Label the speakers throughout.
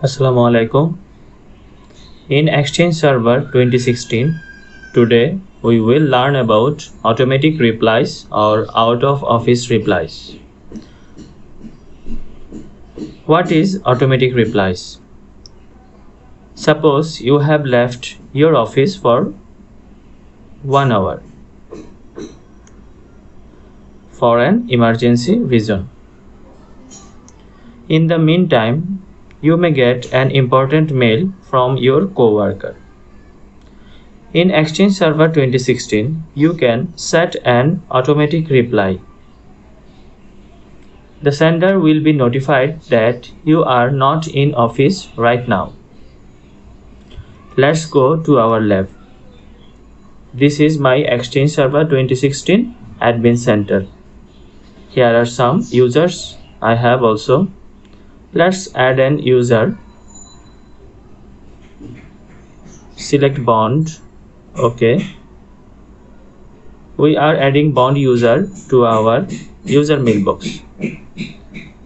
Speaker 1: Assalamu alaikum. In Exchange Server 2016, today we will learn about automatic replies or out-of-office replies. What is automatic replies? Suppose you have left your office for 1 hour for an emergency reason. In the meantime, you may get an important mail from your coworker. In Exchange Server 2016, you can set an automatic reply. The sender will be notified that you are not in office right now. Let's go to our lab. This is my Exchange Server 2016 Admin Center. Here are some users I have also. Let's add an user. Select bond. Okay. We are adding bond user to our user mailbox.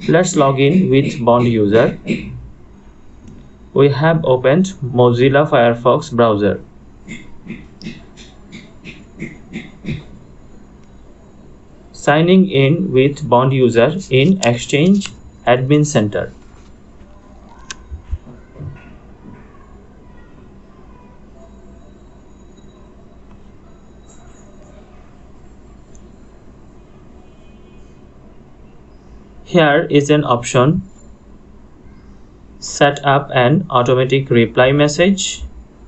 Speaker 1: Let's log in with bond user. We have opened Mozilla Firefox browser. Signing in with bond user in Exchange Admin Center. Here is an option. Set up an automatic reply message,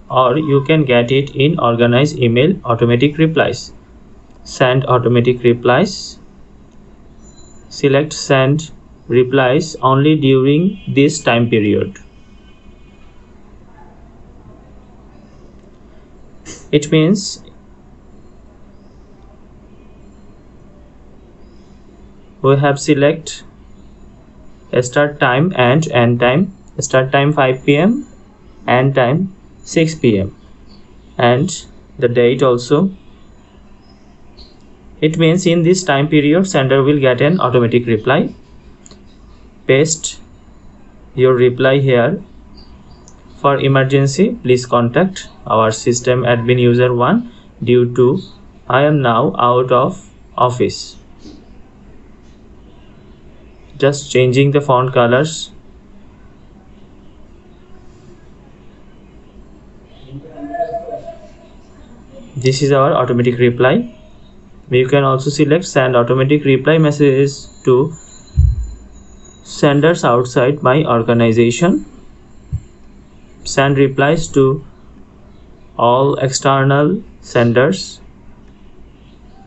Speaker 1: or you can get it in organized email automatic replies. Send automatic replies. Select send replies only during this time period. It means we have select start time and end time. Start time 5 p.m. end time 6 p.m. and the date also. It means in this time period sender will get an automatic reply. Paste your reply here. For emergency, please contact our system admin user 1 due to I am now out of office. Just changing the font colors. This is our automatic reply. You can also select send automatic reply messages to senders outside my organization. Send replies to all external senders.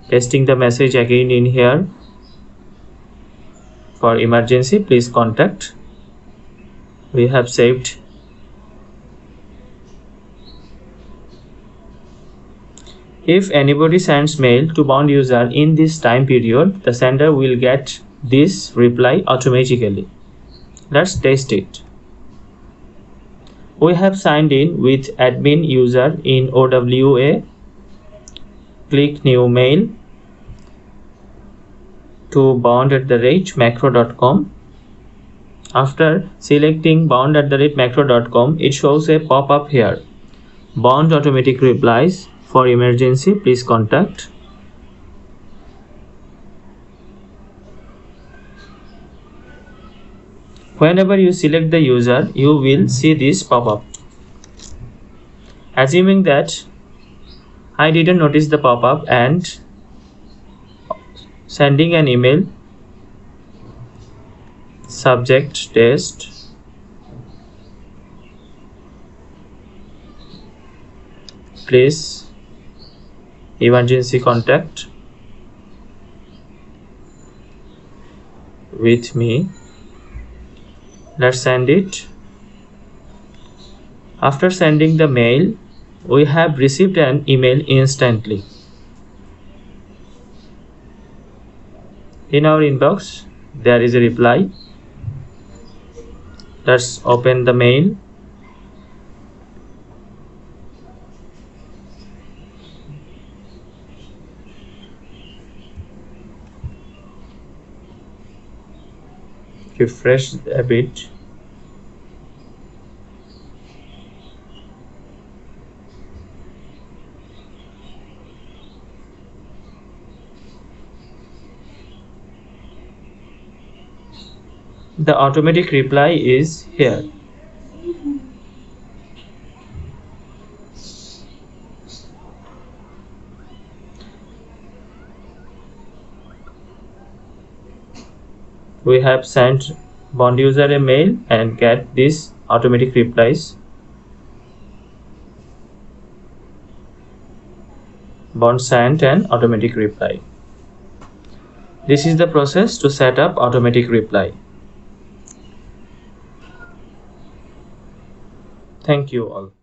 Speaker 1: Pasting the message again in here. For emergency, please contact. We have saved. If anybody sends mail to bond user in this time period, the sender will get this reply automatically. Let's test it. We have signed in with admin user in OWA. Click new mail to bond@macro.com. After selecting bond@macro.com, it shows a pop-up here. Bond automatic replies. For emergency, please contact. Whenever you select the user, you will see this pop-up. Assuming that I didn't notice the pop-up and sending an email, subject test, please emergency contact with me. Let's send it. After sending the mail, we have received an email instantly. In our inbox, there is a reply. Let's open the mail. Refresh a bit. The automatic reply is here. We have sent bond user a mail and get these automatic replies. Bond sent an automatic reply. This is the process to set up automatic reply. Thank you all.